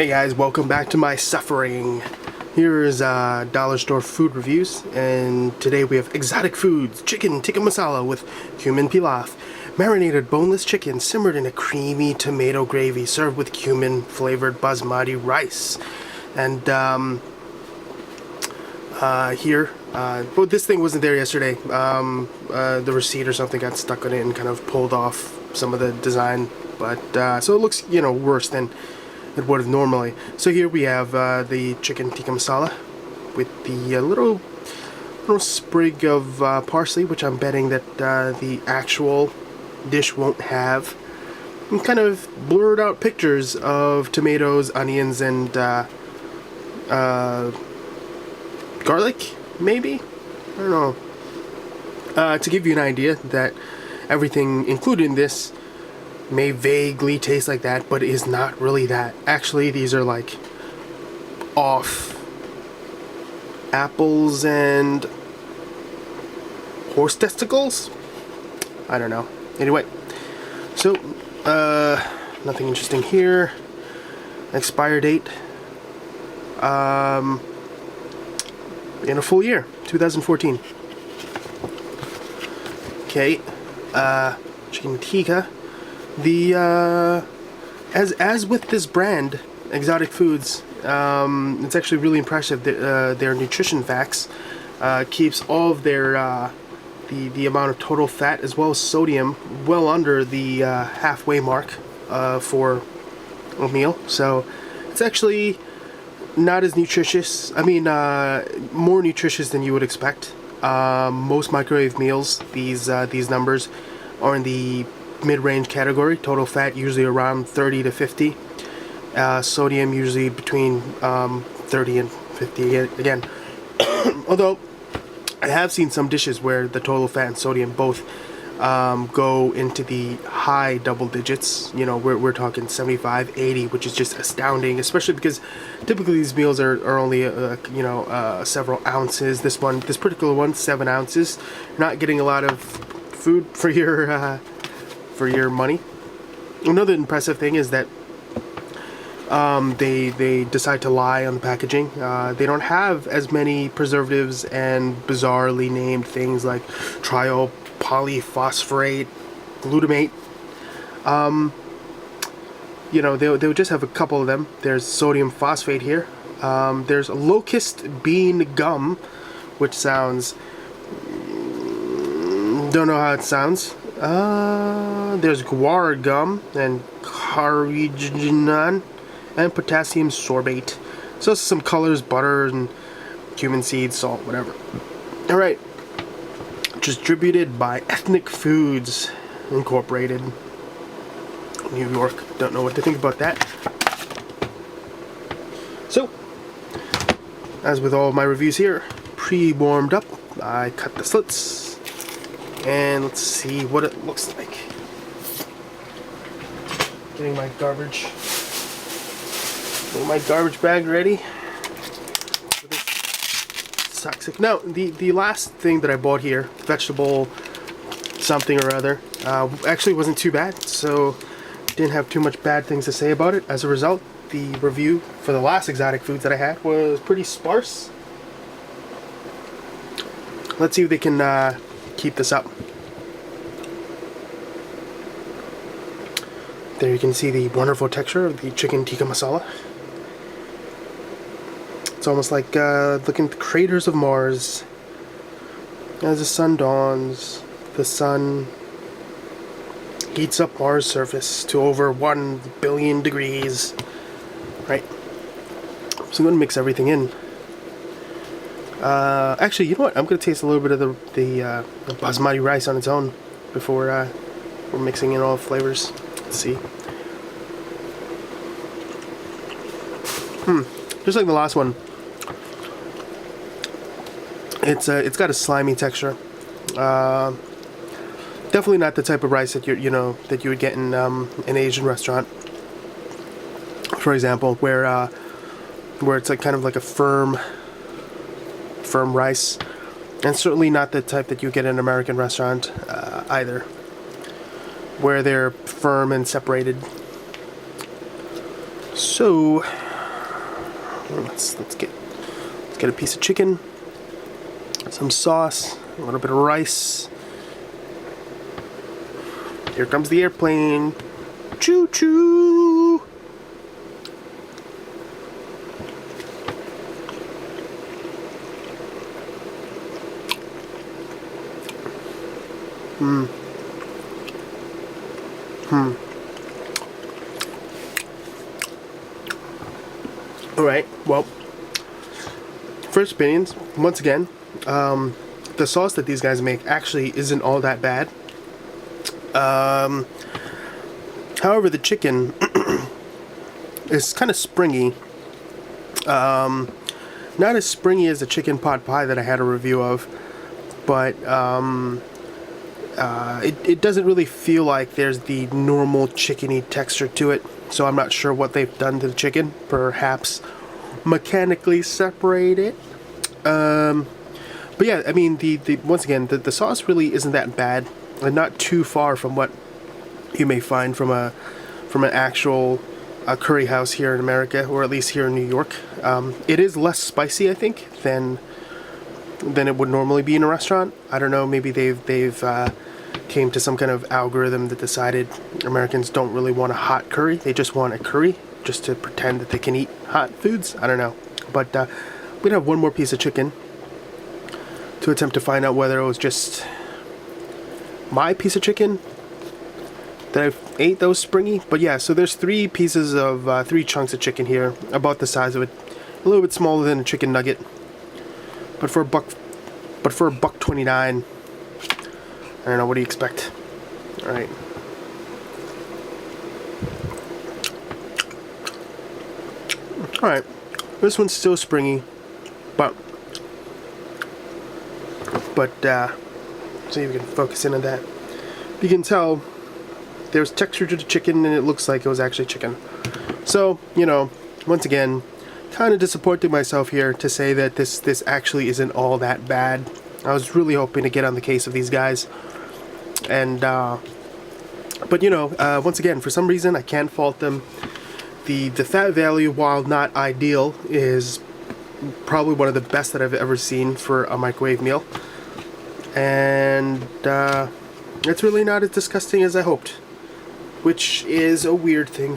Hey guys, welcome back to my suffering. Here is dollar store food reviews, and today we have exotic foods, chicken tikka masala with cumin pilaf, marinated boneless chicken simmered in a creamy tomato gravy, served with cumin flavored basmati rice. And well, this thing wasn't there yesterday. The receipt or something got stuck on it and kind of pulled off some of the design, but so it looks, worse than it would have normally. So here we have the chicken tikka masala with the little sprig of parsley, which I'm betting that the actual dish won't have, and kind of blurred out pictures of tomatoes, onions, and garlic, maybe? I don't know. To give you an idea that everything included in this may vaguely taste like that, but it is not really that. Actually, these are like off apples and horse testicles? I don't know. Anyway, so nothing interesting here. Expire date in a full year, 2014. Okay, chicken tikka. The as with this brand, Exotic Foods, it's actually really impressive that their nutrition facts keeps all of their the amount of total fat as well as sodium well under the halfway mark for a meal. So it's actually not as nutritious. I mean, more nutritious than you would expect. Most microwave meals, these numbers are in the mid-range category. Total fat usually around 30 to 50. Sodium usually between 30 and 50 again. Although I have seen some dishes where the total fat and sodium both go into the high double digits. We're talking 75, 80, which is just astounding, especially because typically these meals are only several ounces. This particular one, 7 ounces. You're not getting a lot of food for your money. Another impressive thing is that they decide to lie on the packaging. They don't have as many preservatives and bizarrely named things like triol polyphosphorate, glutamate. They'll just have a couple of them. There's sodium phosphate here. There's locust bean gum, which sounds, don't know how it sounds. There's guar gum and carrageenan and potassium sorbate. So some colors, butter and cumin seeds, salt, whatever. Alright. Distributed by Ethnic Foods Incorporated, New York. Don't know what to think about that. So, as with all of my reviews here, pre-warmed up, I cut the slits. And let's see what it looks like. Getting my garbage bag ready. Toxic. Now, the last thing that I bought here, vegetable something or other, actually wasn't too bad, so didn't have too much bad things to say about it. As a result, the review for the last exotic foods that I had was pretty sparse. Let's see if they can keep this up. There you can see the wonderful texture of the chicken tikka masala. It's almost like looking at the craters of Mars. As the sun dawns, the sun heats up Mars' surface to over 1 billion degrees. Right? So I'm going to mix everything in. Actually, you know what? I'm going to taste a little bit of the basmati rice on its own before we're mixing in all the flavors. Let's see. Just like the last one, it's got a slimy texture. Definitely not the type of rice that you would get in an Asian restaurant, for example, where it's like kind of like a firm rice, and certainly not the type that you get in an American restaurant either, where they're firm and separated. So Let's get a piece of chicken, some sauce, a little bit of rice. Here comes the airplane. Choo choo. Alright, well, first opinions, once again, the sauce that these guys make actually isn't all that bad. However, the chicken is kind of springy. Not as springy as the chicken pot pie that I had a review of, but it doesn't really feel like there's the normal chickeny texture to it. So I'm not sure what they've done to the chicken. Perhaps mechanically separate it. But yeah, I mean, once again, the sauce really isn't that bad, and not too far from what you may find from an actual curry house here in America, or at least here in New York. It is less spicy, I think, than it would normally be in a restaurant. I don't know. Maybe they've came to some kind of algorithm that decided Americans don't really want a hot curry. They just want a curry just to pretend that they can eat hot foods. I don't know. But we're gonna have one more piece of chicken to attempt to find out whether it was just my piece of chicken that I ate that was springy. But yeah, so there's three pieces of three chunks of chicken here, about the size of it, a little bit smaller than a chicken nugget. But for $1.29, I don't know, what do you expect? Alright. Alright. This one's still springy, but see if we can focus in on that. You can tell there's texture to the chicken, and it looks like it was actually chicken. So, you know, once again, kind of disappointing myself here to say that this actually isn't all that bad. I was really hoping to get on the case of these guys, and but you know, once again, for some reason I can't fault them. The fat value, while not ideal, is probably one of the best that I've ever seen for a microwave meal, and it's really not as disgusting as I hoped, which is a weird thing.